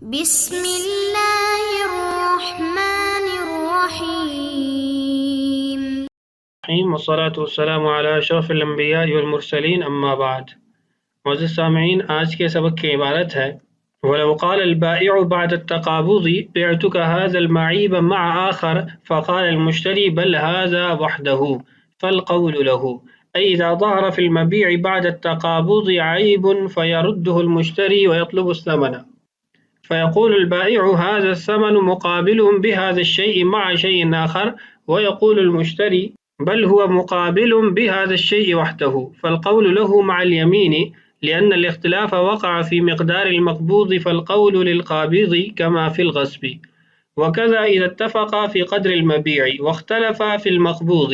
بسم اللہ الرحمن الرحیم والصلاة والسلام على اشرف الانبیاء والمرسلین اما بعد۔ معزز سامعین، آج کے سبق کی عبارت ہے وَلَوْ قَالَ الْبَائِعُ بَعْدَ التَّقَابُضِ بِعْتُكَ هَذَا الْمَعِيبَ مَعَ آخَرَ فَقَالَ الْمُشْتَرِي بَلْ هَذَا وَحْدَهُ فَالْقَوْلُ لَهُ أي إذا ظهر في المبيع بعد التقابض عيب فيرده المشتري ويطلب الثمن، فيقول البائع هذا الثمن مقابل بهذا الشيء مع شيء آخر، ويقول المشتري بل هو مقابل بهذا الشيء وحده، فالقول له مع اليمين لأن الاختلاف وقع في مقدار المقبوض، فالقول للقابض كما في الغصب. وكذا إذا اتفقا في قدر المبيع واختلفا في المقبوض،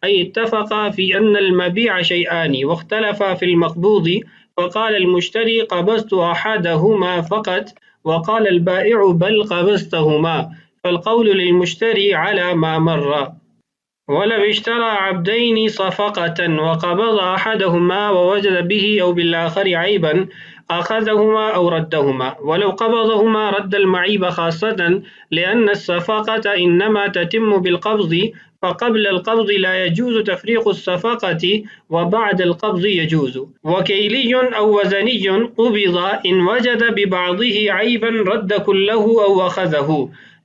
أي اتفقا في أن المبيع شيئان واختلفا في المقبوض، فقال المشتري قبضت أحدهما فقط وقال البائع بل قبضتهما، فالقول للمشتري على ما مر. ولو اشترى عبدين صفقة وقبض أحدهما ووجد به أو بالآخر عيبا أخذهما أو ردهما، ولو قبضهما رد المعيب خاصة لأن الصفقة إنما تتم بالقبض، فقبل القبض لا يجوز تفريق الصفقة وبعد القبض يجوز. وكيلي أو وزني قبض إن وجد ببعضه عيبا رد كله أو أخذه،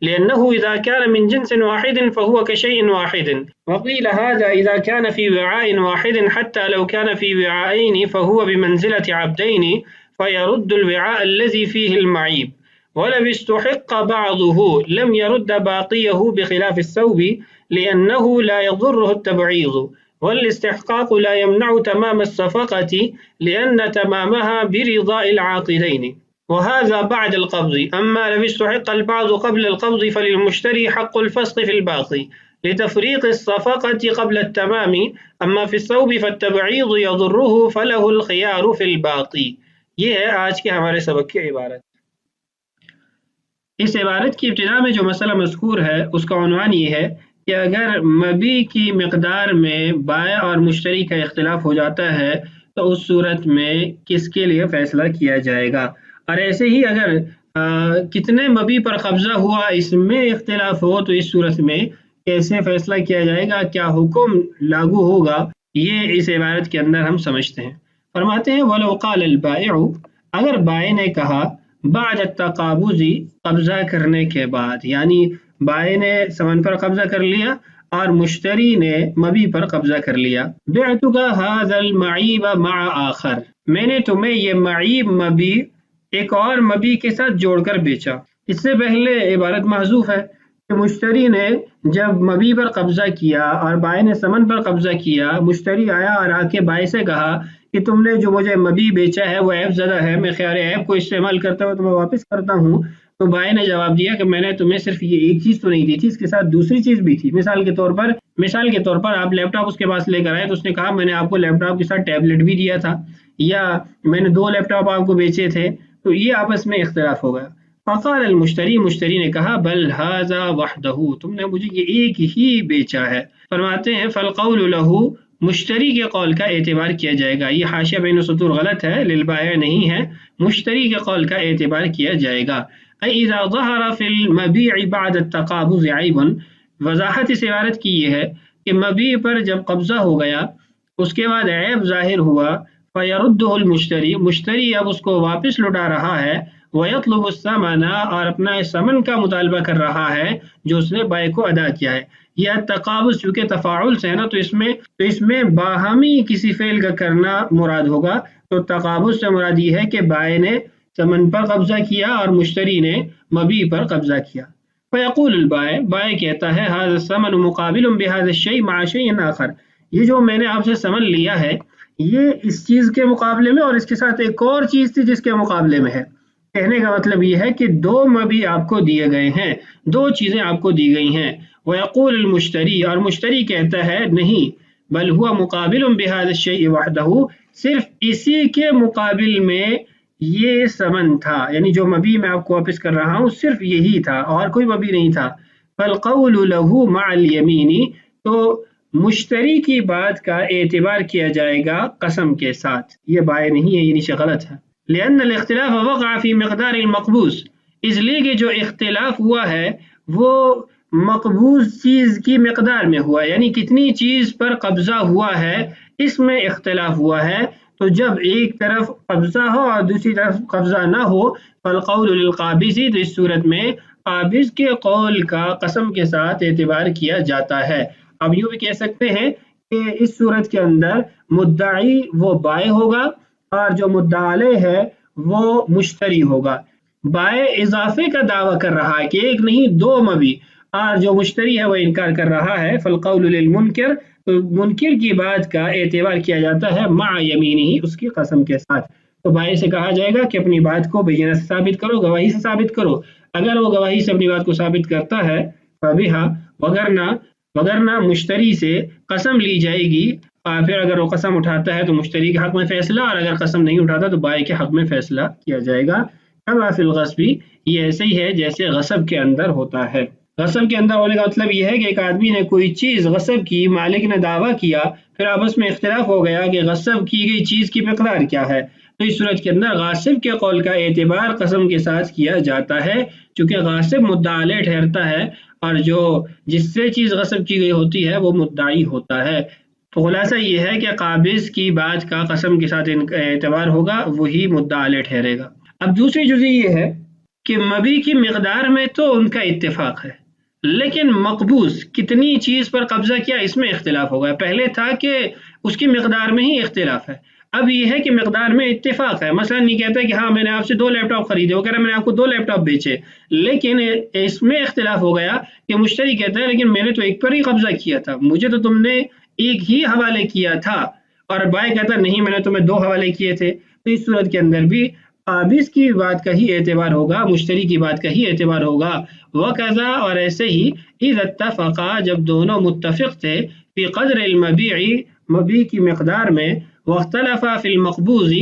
لأنه إذا كان من جنس واحد فهو كشيء واحد. وقيل هذا إذا كان في وعاء واحد حتى لو كان في وعاءين فهو بمنزلة عبدين، فيرد الوعاء الذي فيه المعيب. ولو استحق بعضه لم يرد باقيه بخلاف الثوب، لأنه لا يضره التبعيض، والاستحقاق لا يمنع تمام الصفقة لأن تمامها برضاء العاقدين، وهذا بعد القبض. أما لو استحق البعض قبل القبض فللمشتري حق الفسخ في الباقي لتفريق الصفقة قبل التمام، أما في الثوب فالتبعيض يضره فله الخيار في الباقي. یہ ہے آج کے ہمارے سبق کی عبارت۔ اس عبارت کی ابتدا میں جو مسئلہ مذکور ہے اس کا عنوان یہ ہے کہ اگر مبیع کی مقدار میں بائع اور مشتری کا اختلاف ہو جاتا ہے تو اس صورت میں کس کے لیے فیصلہ کیا جائے گا، اور ایسے ہی اگر کتنے مبیع پر قبضہ ہوا اس میں اختلاف ہو تو اس صورت میں کیسے فیصلہ کیا جائے گا، کیا حکم لاگو ہوگا، یہ اس عبارت کے اندر ہم سمجھتے ہیں۔ فرماتے ہیں وَلَوْ قَالَ الْبَائِعُ، اگر بائع نے کہا بعد التقابض، قبضہ کرنے کے بعد، یعنی بائع نے ثمن پر قبضہ کر لیا اور مشتری نے مبیع پر قبضہ کر لیا، بِعْتُكَ هَذَا الْمَعِيبَ مَعَ آخَرَ، میں نے تمہیں یہ معیب مبیع ایک اور مبیع کے ساتھ جوڑ کر بیچا۔ اس سے پہلے عبارت محذوف ہے کہ مشتری نے جب مبیع پر قبضہ کیا اور بائع نے ثمن پر قبضہ کیا، مشتری آیا اور آ کے بائع سے کہا کہ تم نے جو مجھے مبیع بیچا ہے وہ عیب زدہ ہے، میں خیال عیب کو استعمال کرتا ہوں تو میں واپس کرتا ہوں۔ تو بائع نے جواب دیا کہ میں نے تمہیں صرف یہ ایک چیز تو نہیں دی تھی، اس کے ساتھ دوسری چیز بھی تھی۔ مثال کے طور پر آپ لیپ ٹاپ اس کے پاس لے کر آئے تو اس نے کہا میں نے آپ کو لیپ ٹاپ کے ساتھ ٹیبلٹ بھی دیا تھا، یا میں نے 2 لیپ ٹاپ آپ کو بیچے تھے، تو یہ آپس میں اختلاف ہو گیا۔ فقال المشتری، مشتری نے کہا بل ھذا وحدہ، تم نے مجھے یہ ایک ہی بیچا ہے۔ فرماتے ہیں فالقول لہ، مشتری کے قول کا اعتبار کیا جائے گا۔ یہ حاشیہ بین السطور غلط ہے، للبائع نہیں ہے، مشتری کے قول کا اعتبار کیا جائے گا۔ اَيْ اِذَا ظَهَرَ فِي الْمَبِيعِ بَعْدَ التَّقَابُضِ عَيْبٌ، وضاحت اس عبارت کی یہ ہے کہ مبیع پر جب قبضہ ہو گیا اس کے بعد عیب ظاہر ہوا، فَيَرُدُّهُ الْمُشْتَرِي، مشتری اب اس کو واپس لوٹا رہا ہے، وَيَطْلُبُ الثَّمَنَ، اور اپنا ثمن کا مطالبہ کر رہا ہے جو اس نے بائع کو ادا کیا ہے۔ یا تقابض چونکہ تفاعل سے ہے نا، تو اس میں باہمی کسی فعل کا کرنا مراد ہوگا، تو تقابض سے مراد یہ ہے کہ بائع نے ثمن پر قبضہ کیا اور مشتری نے مبیع پر قبضہ کیا۔ فیقول البائع، بائع کہتا ہے ھذا الثمن مقابل بهذا الشيء مع شيء آخر، یہ جو میں نے آپ سے ثمن لیا ہے یہ اس چیز کے مقابلے میں اور اس کے ساتھ ایک اور چیز تھی جس کے مقابلے میں ہے۔ کہنے کا مطلب یہ ہے کہ 2 مبیع آپ کو دیے گئے ہیں، 2 چیزیں آپ کو دی گئی ہیں۔ ویقول المشتری، اور مشتری کہتا ہے نہیں، بل هو مقابل بهذا الشيء وحدہ، صرف اسی کے مقابل میں یہ ثمن تھا، یعنی جو مبیع میں آپ کو واپس کر رہا ہوں صرف یہی تھا اور کوئی مبیع نہیں تھا۔ فالقول له مع اليمین، تو مشتری کی بات کا اعتبار کیا جائے گا قسم کے ساتھ، یہ بائع نہیں ہے، یہ نیچے غلط ہے۔ لأن الاختلاف وقع في مقدار المقبوض، اس لیے کہ جو اختلاف ہوا ہے وہ مقبوض چیز کی مقدار میں ہوا، یعنی کتنی چیز پر قبضہ ہوا ہے اس میں اختلاف ہوا ہے. تو جب ایک طرف قبضہ ہو اور دوسری طرف قبضہ نہ ہو، فالقول للقابض، تو اس صورت میں قابض کے قول کا قسم کے ساتھ اعتبار کیا جاتا ہے. اب یوں بھی کہہ سکتے ہیں کہ اس صورت کے اندر مدعی وہ بائع ہوگا اور جو مدعا علیہ ہے وہ مشتری ہوگا. بائع اضافے کا دعویٰ کر رہا ہے کہ ایک نہیں دو مبی، اور جو مشتری ہے وہ انکار کر رہا ہے. فالقول للمنکر، تو منکر کی بات کا اعتبار کیا جاتا ہے مع یمینہ، اس کی قسم کے ساتھ. تو بائع سے کہا جائے گا کہ اپنی بات کو بینہ سے ثابت کرو، گواہی سے ثابت کرو. اگر وہ گواہی سے اپنی بات کو ثابت کرتا ہے فبہا، وگرنہ مشتری سے قسم لی جائے گی، اور پھر اگر وہ قسم اٹھاتا ہے تو مشتری کے حق میں فیصلہ، اور اگر قسم نہیں اٹھاتا تو بائع کے حق میں فیصلہ کیا جائے گا. کما فی الغصب، یہ ایسے ہی ہے جیسے غصب کے اندر ہوتا ہے. غصب کے اندر ہونے کا مطلب یہ ہے کہ ایک آدمی نے کوئی چیز غصب کی، مالک نے دعویٰ کیا، پھر آپس میں اختلاف ہو گیا کہ غصب کی گئی چیز کی مقدار کیا ہے. تو اس صورت کے اندر غاصب کے قول کا اعتبار قسم کے ساتھ کیا جاتا ہے، چونکہ غاصب مدعا علیہ ٹھہرتا ہے اور جس سے چیز غصب کی گئی ہوتی ہے وہ مدعی ہوتا ہے. تو خلاصہ یہ ہے کہ قابض کی بات کا قسم کے ساتھ اعتبار ہوگا، وہی مدعا علیہ ٹھہرے گا. اب دوسری جزئی یہ ہے کہ مبی کی مقدار میں تو ان کا اتفاق ہے، لیکن مقبوض کتنی چیز پر قبضہ کیا اس میں اختلاف ہوگا. پہلے تھا کہ اس کی مقدار میں ہی اختلاف ہے، اب یہ ہے کہ مقدار میں اتفاق ہے. مثلا نہیں کہتا کہ ہاں میں نے آپ سے 2 لیپ ٹاپ خریدے، وہ کہہ رہا میں نے آپ کو 2 لیپ ٹاپ بیچے، لیکن اس میں اختلاف ہو گیا کہ مشتری کہتا ہے لیکن میں نے تو ایک پر ہی قبضہ کیا تھا، مجھے تو تم نے ایک ہی حوالے کیا تھا، اور بائع کہتا نہیں میں نے تمہیں 2 حوالے کیے تھے. تو اس صورت کے اندر بھی قابض کی بات کا ہی اعتبار ہوگا، مشتری کی بات کا ہی اعتبار ہوگا. وکذا، اور ایسے ہی اذا اتفقا، جب دونوں متفق تھے، فی قدر المبیع، مبیع کی مقدار میں، واختلفا فی المقبوض،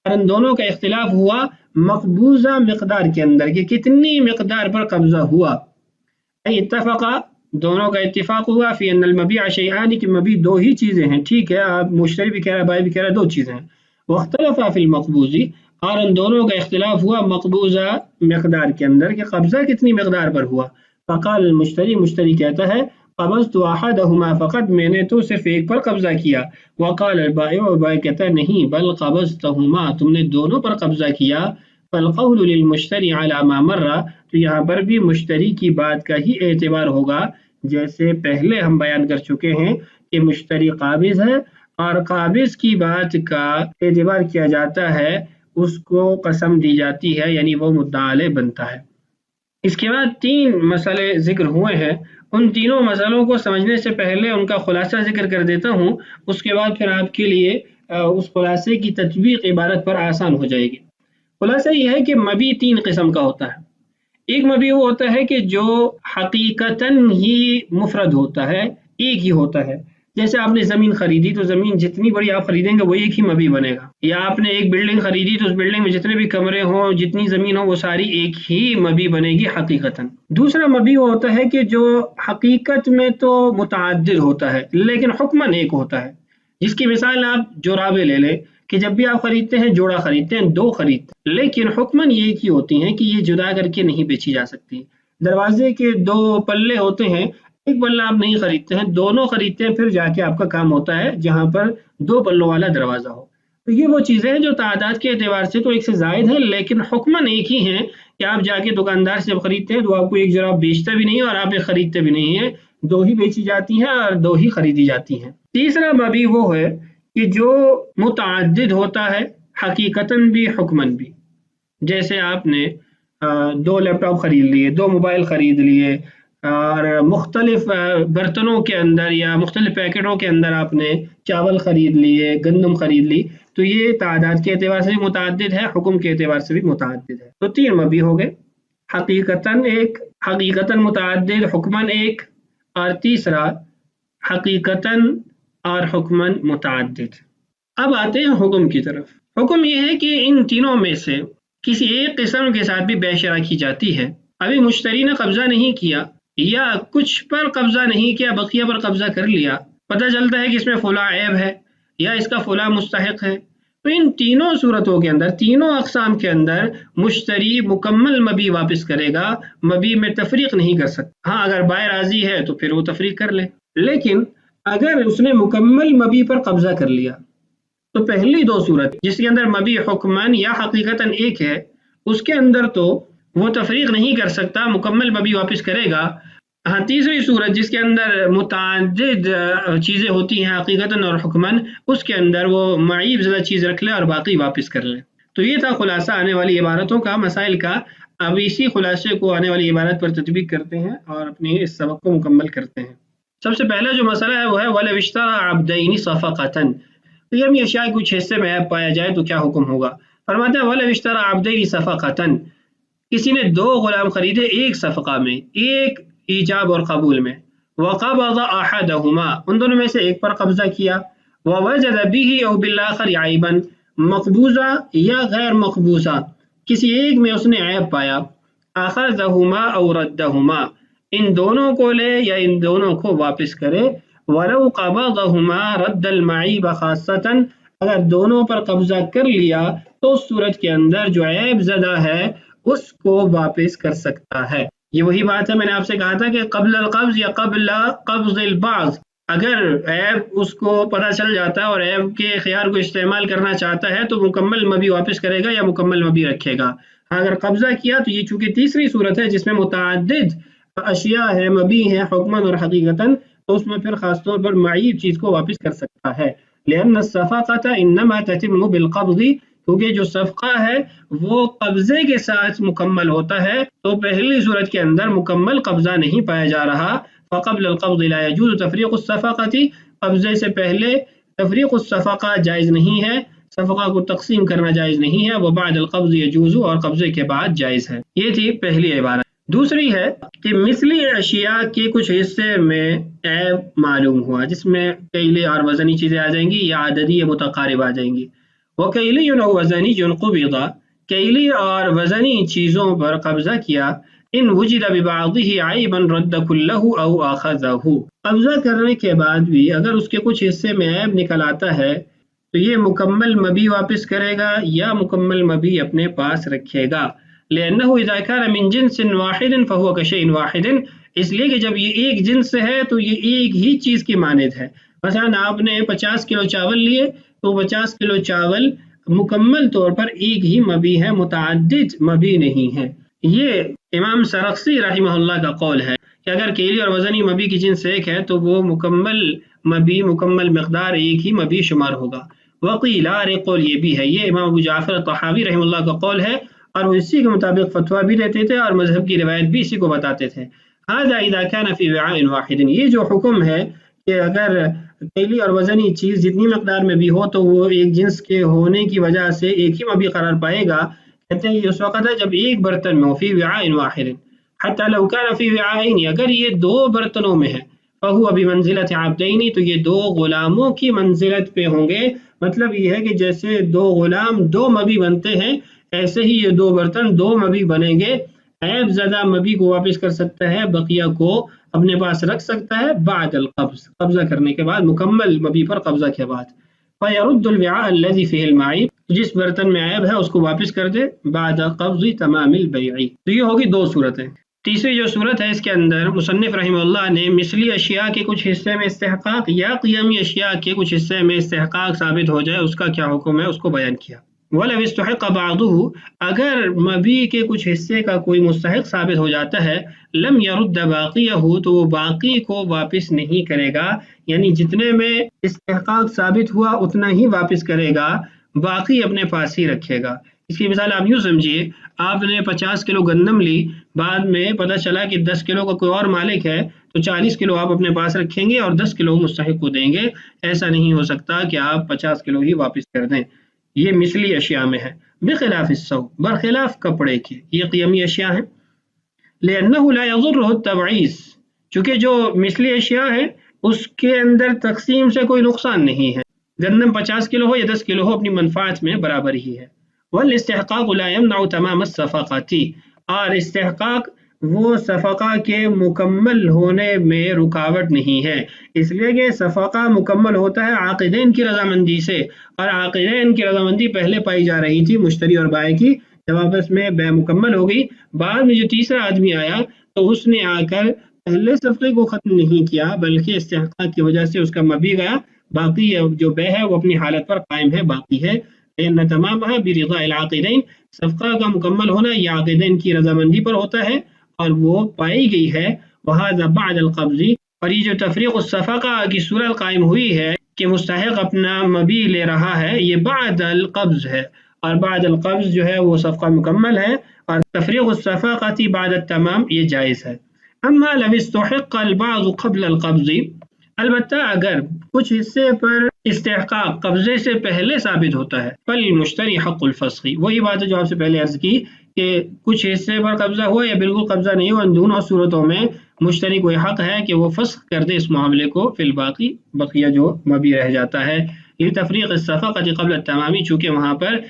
اور ان دونوں کا اختلاف ہوا مقبوضہ مقدار کے اندر کہ کتنی مقدار پر قبضہ ہوا. اتفقا، دونوں کا اتفاق ہوا، فی ان المبیع شیئان، کہ مبیع 2 ہی چیزیں ہیں. ٹھیک ہے، آپ مشتری بھی کہہ رہا ہے بائع بھی کہہ رہا ہے 2 چیزیں ہیں. واختلفا فی المقبوض، اور ان دونوں کا اختلاف ہوا مقبوضہ مقدار کے اندر کہ قبضہ کتنی مقدار پر ہوا. فقال المشتری، مشتری کہتا ہے قبضت احدہما، فقط میں نے تو صرف ایک پر قبضہ کیا. وقال البائع، اور بائع کہتا ہے نہیں بل قبضتہما، تم نے دونوں پر قبضہ کیا. فالقول للمشتری علی ما مر، تو یہاں پر بھی مشتری کی بات کا ہی اعتبار ہوگا جیسے پہلے ہم بیان کر چکے ہیں کہ مشتری قابض ہے اور قابض کی بات کا اعتبار کیا جاتا ہے، اس کو قسم دی جاتی ہے، یعنی وہ مدعا علیہ بنتا ہے. اس کے بعد 3 مسئلے ذکر ہوئے ہیں، ان تینوں مسئلوں کو سمجھنے سے پہلے ان کا خلاصہ ذکر کر دیتا ہوں، اس کے بعد پھر آپ کے لیے اس خلاصے کی تطبیق عبارت پر آسان ہو جائے گی. خلاصہ یہ ہے کہ مبی 3 قسم کا ہوتا ہے. ایک مبی وہ ہوتا ہے کہ جو حقیقتاً ہی مفرد ہوتا ہے، ایک ہی ہوتا ہے. جیسے آپ نے زمین خریدی تو زمین جتنی بڑی آپ خریدیں گے وہ ایک ہی مبی بنے گا. یا آپ نے ایک بلڈنگ خریدی تو اس بلڈنگ میں جتنے بھی کمرے ہوں، جتنی زمین ہو، وہ ساری ایک ہی مبی بنے گی حقیقتاً. دوسرا مبی وہ ہوتا ہے کہ جو حقیقت میں تو متعدد ہوتا ہے لیکن حکماً ایک ہوتا ہے. جس کی مثال آپ جورابیں لے لیں کہ جب بھی آپ خریدتے ہیں جوڑا خریدتے ہیں، 2 خریدتے ہیں، لیکن حکماً یہ ایک ہی ہوتی ہیں کہ یہ جدا کر کے نہیں بیچی جا سکتی. دروازے کے 2 پلے ہوتے ہیں، ایک پلہ آپ نہیں خریدتے ہیں، دونوں خریدتے ہیں، پھر جا کے آپ کا کام ہوتا ہے جہاں پر 2 پلوں والا دروازہ ہو. تو یہ وہ چیزیں ہیں جو تعداد کے اعتبار سے تو ایک سے زائد ہیں لیکن حکماً ایک ہی ہیں کہ آپ جا کے دکاندار سے جب خریدتے ہیں تو آپ کو ایک جراب بیچتا بھی نہیں ہے اور آپ ایک خریدتے بھی نہیں ہیں، 2 ہی بیچی جاتی ہیں اور 2 ہی خریدی جاتی ہیں. تیسرا مبی وہ ہے کہ جو متعدد ہوتا ہے حقیقتاً بھی حکماً بھی. جیسے آپ نے 2 لیپ ٹاپ خرید لیے، 2 موبائل خرید لیے، اور مختلف برتنوں کے اندر یا مختلف پیکٹوں کے اندر آپ نے چاول خرید لیے، گندم خرید لی، تو یہ تعداد کے اعتبار سے بھی متعدد ہے، حکم کے اعتبار سے بھی متعدد ہے. تو 3 مبی ہو گئے، حقیقتاً ایک، حقیقتاً متعدد، حکماً ایک، اور تیسرا حقیقتاً اور حکماً متعدد. اب آتے ہیں حکم کی طرف. حکم یہ ہے کہ ان تینوں میں سے کسی ایک قسم کے ساتھ بھی بے شرع کی جاتی ہے. ابھی مشتری نے قبضہ نہیں کیا یا کچھ پر قبضہ نہیں کیا، بقیہ پر قبضہ کر لیا، پتہ چلتا ہے کہ اس میں فلاں عیب ہے یا اس کا فلاں مستحق ہے، تو ان تینوں صورتوں کے اندر، تینوں اقسام کے اندر مشتری مکمل مبی واپس کرے گا، مبی میں تفریق نہیں کر سکتا۔ ہاں اگر بائع راضی ہے تو پھر وہ تفریق کر لے، لیکن اگر اس نے مکمل مبی پر قبضہ کر لیا تو پہلی دو صورت جس کے اندر مبی حکماً یا حقیقتاً ایک ہے، اس کے اندر تو وہ تفریق نہیں کر سکتا، مکمل مبی واپس کرے گا۔ ہاں تیسری صورت جس کے اندر متعدد چیزیں ہوتی ہیں حقیقتاً اور حکماً، اس کے اندر وہ معیب زدہ چیز رکھ لے اور باقی واپس کر لے۔ تو یہ تھا خلاصہ آنے والی عبارتوں کا، مسائل کا۔ اب اسی خلاصے کو آنے والی عبارت پر تطبیق کرتے ہیں اور اپنے اس سبق کو مکمل کرتے ہیں۔ سب سے پہلا جو مسئلہ ہے وہ ہے وَلَوِ اشْتَرَىٰ عَبْدَيْنِ صَفَقَةً، تو یہ اشیاء کچھ حصے میں عیب پایا جائے تو کیا حکم ہوگا؟ فرماتے ہیں وَلَوِ اشْتَرَىٰ عَبْدَيْنِ صَفَقَةً، کسی نے دو غلام خریدے ایک صفقہ میں، ایک ایجاب اور قبول میں، وَقَبَضَ أَحَدَهُمَا، ان دونوں میں سے ایک پر قبضہ کیا، وَوَجَدَ بِهِ أَوْ بِالْآخَرِ عَيْبًا، مقبوضہ یا غیر مقبوضہ کسی ایک میں اس نے عیب پایا، أَخَذَهُمَا أَوْ رَدَّهُمَا، ان دونوں کو لے یا ان دونوں کو واپس کرے، وَلَوْ قَبَضَهُمَا رَدَّ الْمَعِيبَ خَاصَّةً، اگر دونوں پر قبضہ کر لیا تو اس صورت کے اندر جو عیب زدہ ہے اس کو واپس کر سکتا ہے۔ یہ وہی بات ہے میں نے آپ سے کہا تھا کہ قبل القبض یا قبل قبض البعض، اگر عیب اس کو پتہ چل جاتا ہے اور عیب کے خیار کو استعمال کرنا چاہتا ہے تو مکمل مبی واپس کرے گا یا مکمل مبی رکھے گا۔ اگر قبضہ کیا تو یہ چونکہ تیسری صورت ہے جس میں متعدد اشیاء ہے، مبی ہیں حکماً اور حقیقتاً، تو اس میں پھر خاص طور پر معیب چیز کو واپس کر سکتا ہے۔ لأن الصفقة انما تتم بالقبض، کیونکہ جو صفقہ ہے وہ قبضے کے ساتھ مکمل ہوتا ہے، تو پہلی صورت کے اندر مکمل قبضہ نہیں پایا جا رہا۔ فقبل القبض لا يجوز تفریق الصفقة، قبضے سے پہلے تفریق الصفقہ جائز نہیں ہے، صفقہ کو تقسیم کرنا جائز نہیں ہے، وبعد القبض يجوز، اور قبضے کے بعد جائز ہے۔ یہ تھی پہلی عبارت۔ دوسری ہے کہ مثلی اشیاء کے کچھ حصے میں عیب معلوم ہوا، جس میں کیلی اور وزنی چیزیں آ جائیں گی یا عددی متقارب آ جائیں گی۔ وَكَيْلِيٌّ أَوْ وَزَنِيٌّ قُبِضَ، کیلی اور وزنی چیزوں پر قبضہ کیا، ان وجد ببعضه عیبا رد كله او اخذه، قبضہ کرنے کے بعد بھی اگر اس کے کچھ حصے میں عیب نکل آتا ہے تو یہ مکمل مبی واپس کرے گا یا مکمل مبی اپنے پاس رکھے گا۔ لأنه إذا كان من جنس واحد فهو كشيء واحد، اس لیے کہ جب یہ ایک جنس ہے تو یہ ایک ہی چیز کی مانند ہے۔ مثلا آپ نے 50 کلو چاول لیے تو 50 کلو چاول مکمل طور پر ایک ہی مبی ہے، متعدد مبی نہیں ہے۔ یہ امام سرخسی رحمہ اللہ کا قول ہے کہ اگر کیلی اور وزنی مبی کی جنس ایک ہے تو وہ مکمل مبی، مکمل مقدار ایک ہی مبی شمار ہوگا۔ وقیل، اور ایک قول یہ بھی ہے، یہ امام ابو جعفر طحاوی رحمہ اللہ کا قول ہے اور وہ اسی کے مطابق فتویٰ بھی دیتے تھے اور مذہب کی روایت بھی اسی کو بتاتے تھے۔ هذا اذا كان في وعاء واحد، یہ جو حکم ہے کہ اگر کیلی اور وزنی چیز جتنی مقدار میں بھی ہو تو وہ ایک جنس کے ہونے کی وجہ سے ایک ہی مبی قرار پائے گا، کہتے ہیں یہ اس وقت ہے جب ایک برتن میں ہو، فی وعاء واحد، حتی لو كان فی وعاءین، اگر یہ دو برتنوں میں ہے، فهو بمنزلۃ عبدین، تو یہ دو غلاموں کی منزلت پہ ہوں گے۔ مطلب یہ ہے کہ جیسے دو غلام دو مبی بنتے ہیں، ایسے ہی یہ دو برتن دو مبی بنیں گے۔ عیب زدہ مبی کو واپس کر سکتا ہے، بقیہ کو اپنے پاس رکھ سکتا ہے بعد القبض، قبضہ کرنے کے بعد، مکمل مبی پر قبضہ کے بعد۔ فَيَرُدُّ الْوِعاءَ الَّذِي فِيهِ الْمَعِيبُ، جس برتن میں عیب ہے اس کو واپس کر دے بعد قبض تمام البیع۔ تو یہ ہوگی دو صورتیں۔ تیسری جو صورت ہے اس کے اندر مصنف رحمہ اللہ نے مثلی اشیاء کے کچھ حصے میں استحقاق یا قیمی اشیاء کے کچھ حصے میں استحقاق ثابت ہو جائے اس کا کیا حکم ہے اس کو بیان کیا۔ وَلَوِ اسْتُحِقَّ بَعْضُهُ، اگر مبی کے کچھ حصے کا کوئی مستحق ثابت ہو جاتا ہے، لم يرد باقیہ، تو وہ باقی کو واپس نہیں کرے گا، یعنی جتنے میں استحقاق ثابت ہوا اتنا ہی واپس کرے گا، باقی اپنے پاس ہی رکھے گا۔ اس کی مثال آپ یوں سمجھیے، آپ نے 50 کلو گندم لی، بعد میں پتہ چلا کہ 10 کلو کا کوئی اور مالک ہے، تو 40 کلو آپ اپنے پاس رکھیں گے اور 10 کلو مستحق کو دیں گے۔ ایسا نہیں ہو سکتا کہ آپ 50 کلو ہی واپس کر دیں۔ یہ مثلی اشیاء میں ہے۔ بخلاف الثوب، برخلاف کپڑے کے، یہ قیمی اشیاء ہیں۔ لأنه لا يضره التبعیض، چونکہ جو مثلی اشیاء ہیں اس کے اندر تقسیم سے کوئی نقصان نہیں ہے، گندم 50 کلو ہو یا 10 کلو ہو اپنی منفعت میں برابر ہی ہے۔ والاستحقاق لا يمنع تمام الصفقات، اور استحقاق وہ صفقہ کے مکمل ہونے میں رکاوٹ نہیں ہے، اس لیے کہ صفقہ مکمل ہوتا ہے عاقدین کی رضامندی سے، اور عاقدین کی رضامندی پہلے پائی جا رہی تھی مشتری اور بائع کی۔ جب آپس میں بیع مکمل ہو گئی، بعد میں جو تیسرا آدمی آیا تو اس نے آ کر پہلے صفقے کو ختم نہیں کیا، بلکہ استحقاق کی وجہ سے اس کا مبیع گیا، باقی جو بیع ہے وہ اپنی حالت پر قائم ہے، باقی ہے۔ ان تمامها برضاء العاقدین، صفقہ کا مکمل ہونا یہ عاقدین کی رضامندی پر ہوتا ہے اور وہ پائی گئی ہے۔ وہذا بعد القبض، اور یہ جو تفریق الصفقہ کی صورت قائم ہوئی ہے کہ مستحق اپنا مبیع لے رہا ہے، یہ بعد القبض ہے، اور بعد القبض جو ہے وہ صفقہ مکمل ہے، اور تفریق الصفقہ بعد التمام یہ جائز ہے۔ اما لو استحق البعض قبل القبض، البتہ اگر کچھ حصے پر استحقاق قبضے سے پہلے ثابت ہوتا ہے، فالمشتری حق الفسخ، وہی بات ہے جو آپ سے پہلے عرض کی کہ کچھ حصے پر قبضہ ہوا یا بالکل قبضہ نہیں ہوا، ان دونوں صورتوں میں مشتری کو یہ حق ہے کہ وہ فسخ کر دے اس معاملے کو، فی الباقی بقیہ جو مبیع رہ جاتا ہے۔ یہ تفریق الصفقہ قبل التمامی، چونکہ وہاں پر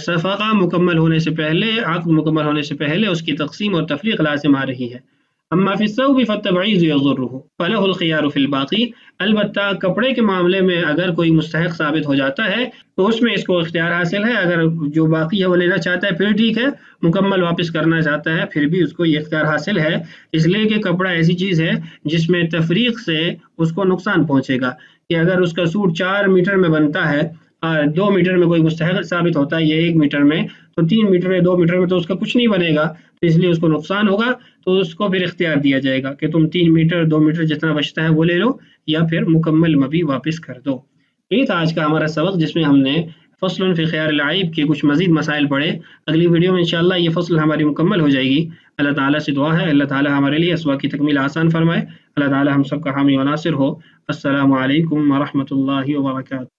صفقہ مکمل ہونے سے پہلے، عقد مکمل ہونے سے پہلے اس کی تقسیم اور تفریق لازم آ رہی ہے۔ اما فی الثوب فالتبعیض یضرہ فلہ الخیار فی الباقی، البتہ کپڑے کے معاملے میں اگر کوئی مستحق ثابت ہو جاتا ہے تو اس میں اس کو اختیار حاصل ہے، اگر جو باقی ہے وہ لینا چاہتا ہے پھر ٹھیک ہے، مکمل واپس کرنا چاہتا ہے پھر بھی اس کو یہ اختیار حاصل ہے، اس لیے کہ کپڑا ایسی چیز ہے جس میں تفریق سے اس کو نقصان پہنچے گا، کہ اگر اس کا سوٹ 4 میٹر میں بنتا ہے اور 2 میٹر میں کوئی مستحق ثابت ہوتا ہے یا 1 میٹر میں، تو 3 میٹر یا 2 میٹر میں تو اس کا کچھ نہیں بنے گا، تو اس لیے اس کو نقصان ہوگا، تو اس کو پھر اختیار دیا جائے گا کہ تم 3 میٹر 2 میٹر جتنا بچتا ہے وہ لے لو، یا پھر مکمل مبیع واپس کر دو۔ یہ تھا آج کا ہمارا سبق، جس میں ہم نے فصل فی خیار العیب کے کچھ مزید مسائل پڑھے۔ اگلی ویڈیو میں انشاءاللہ یہ فصل ہماری مکمل ہو جائے گی۔ اللہ تعالیٰ سے دعا ہے اللہ تعالیٰ ہمارے لیے اسباق کی تکمیل آسان فرمائے، اللہ تعالیٰ ہم سب کا حامی و ناصر ہو۔ السلام علیکم ورحمۃ اللہ وبرکاتہ۔